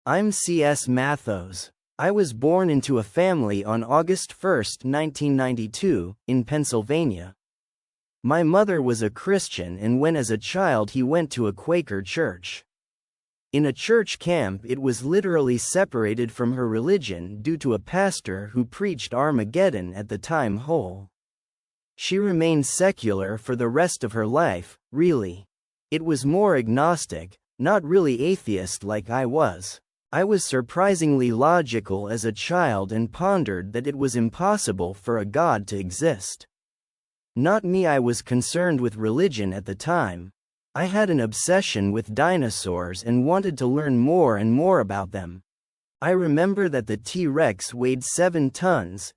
I'm C.S. Mathos. I was born into a family on August 1, 1992, in Pennsylvania. My mother was a Christian, and when as a child he went to a Quaker church. In a church camp, it was literally separated from her religion due to a pastor who preached Armageddon at the time whole. She remained secular for the rest of her life, really. It was more agnostic, not really atheist like I was. I was surprisingly logical as a child and pondered that it was impossible for a God to exist. Not me, I was concerned with religion at the time. I had an obsession with dinosaurs and wanted to learn more and more about them. I remember that the T-Rex weighed 7 tons,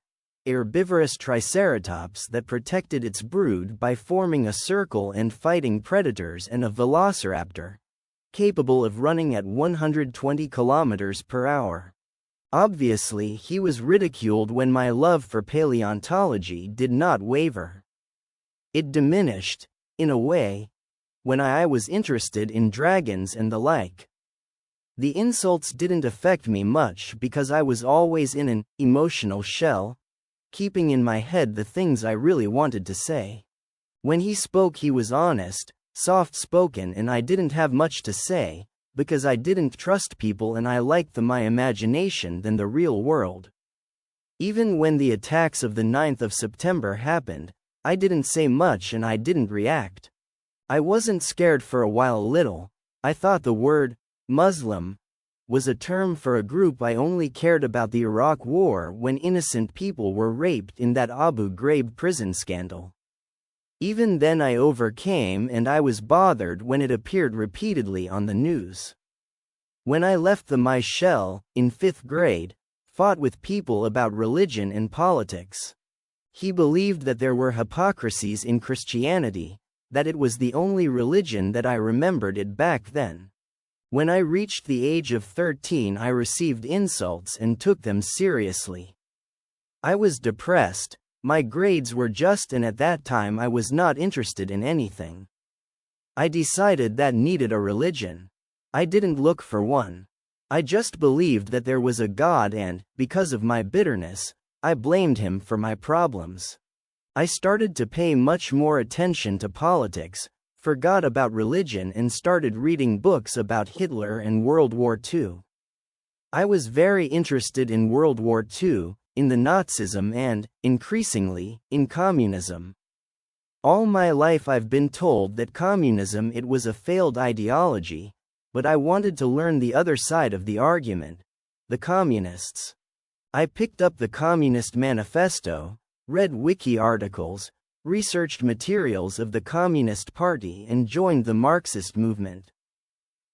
a herbivorous triceratops that protected its brood by forming a circle and fighting predators, and a velociraptor, capable of running at 120 kilometers per hour. Obviously, he was ridiculed when my love for paleontology did not waver. It diminished, in a way, when I was interested in dragons and the like. The insults didn't affect me much because I was always in an emotional shell, keeping in my head the things I really wanted to say. When he spoke, he was honest, soft-spoken, and I didn't have much to say, because I didn't trust people and I liked my imagination than the real world. Even when the attacks of the 9th of September happened, I didn't say much and I didn't react. I wasn't scared for a while. I thought the word Muslim was a term for a group. I only cared about the Iraq War when innocent people were raped in that Abu Ghraib prison scandal. Even then I overcame, and I was bothered when it appeared repeatedly on the news. When I left my shell, in 5th grade, fought with people about religion and politics. He believed that there were hypocrisies in Christianity, that it was the only religion that I remembered it back then. When I reached the age of 13, I received insults and took them seriously. I was depressed. My grades were just, and at that time I was not interested in anything. I decided that needed a religion. I didn't look for one. I just believed that there was a God, and, because of my bitterness, I blamed him for my problems. I started to pay much more attention to politics, forgot about religion, and started reading books about Hitler and World War II. I was very interested in World War II, in the Nazism, and, increasingly, in communism. All my life I've been told that communism, it was a failed ideology, but I wanted to learn the other side of the argument, the communists. I picked up the Communist Manifesto, read wiki articles, researched materials of the Communist Party, and joined the Marxist movement.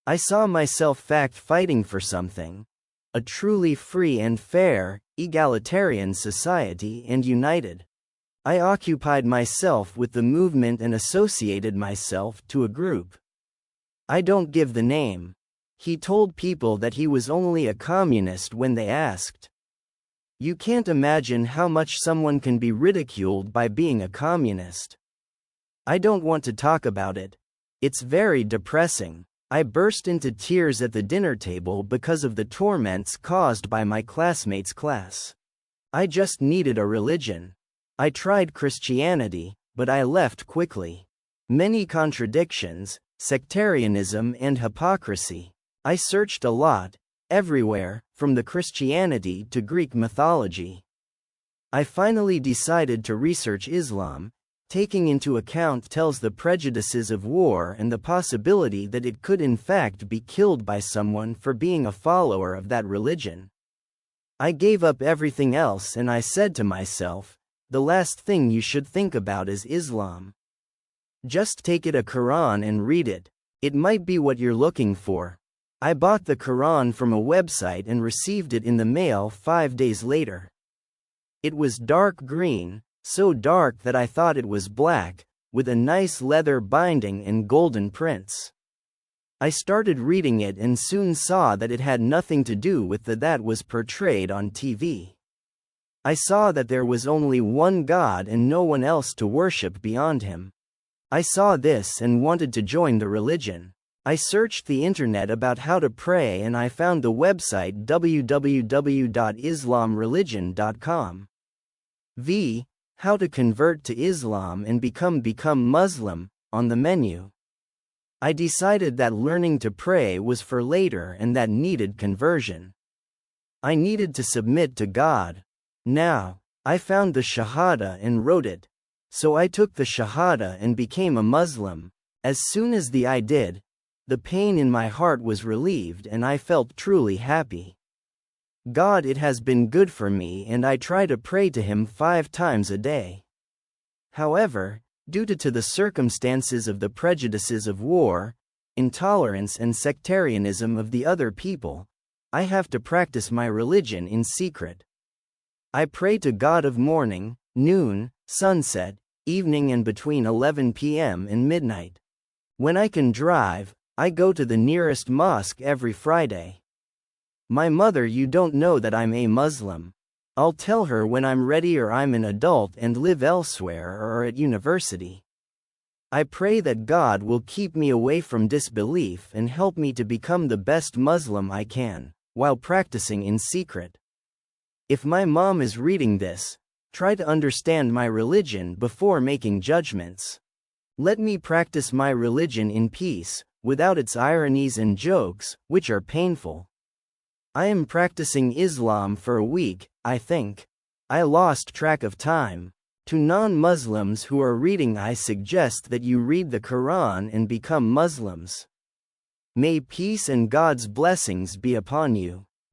I saw myself fighting for something, a truly free and fair, egalitarian society, and united. I occupied myself with the movement and associated myself to a group. I don't give the name. He told people that he was only a communist when they asked. You can't imagine how much someone can be ridiculed by being a communist. I don't want to talk about it. It's very depressing. I burst into tears at the dinner table because of the torments caused by my classmates' class. I just needed a religion. I tried Christianity, but I left quickly. Many contradictions, sectarianism, and hypocrisy. I searched a lot, everywhere, from the Christianity to Greek mythology. I finally decided to research Islam, taking into account the prejudices of war and the possibility that it could in fact be killed by someone for being a follower of that religion. I gave up everything else and I said to myself, the last thing you should think about is Islam. Just take a Quran and read it. It might be what you're looking for. I bought the Quran from a website and received it in the mail 5 days later. It was dark green, so dark that I thought it was black, with a nice leather binding and golden prints. I started reading it and soon saw that it had nothing to do with that was portrayed on TV. I saw that there was only one God and no one else to worship beyond him. I saw this and wanted to join the religion. I searched the internet about how to pray and I found the website www.islamreligion.com. How to convert to Islam and become Muslim, on the menu. I decided that learning to pray was for later and that needed conversion. I needed to submit to God. Now, I found the Shahada and wrote it. So I took the Shahada and became a Muslim. As soon as I did, the pain in my heart was relieved and I felt truly happy. God, it has been good for me and I try to pray to Him 5 times a day. However, due to the circumstances of the prejudices of war, intolerance and sectarianism of the other people, I have to practice my religion in secret. I pray to God of morning, noon, sunset, evening and between 11 p.m. and midnight. When I can drive, I go to the nearest mosque every Friday. My mother, you don't know that I'm a Muslim. I'll tell her when I'm ready or I'm an adult and live elsewhere or at university. I pray that God will keep me away from disbelief and help me to become the best Muslim I can, while practicing in secret. If my mom is reading this, try to understand my religion before making judgments. Let me practice my religion in peace, without its ironies and jokes, which are painful. I am practicing Islam for a week, I think. I lost track of time. To non-Muslims who are reading, I suggest that you read the Quran and become Muslims. May peace and God's blessings be upon you.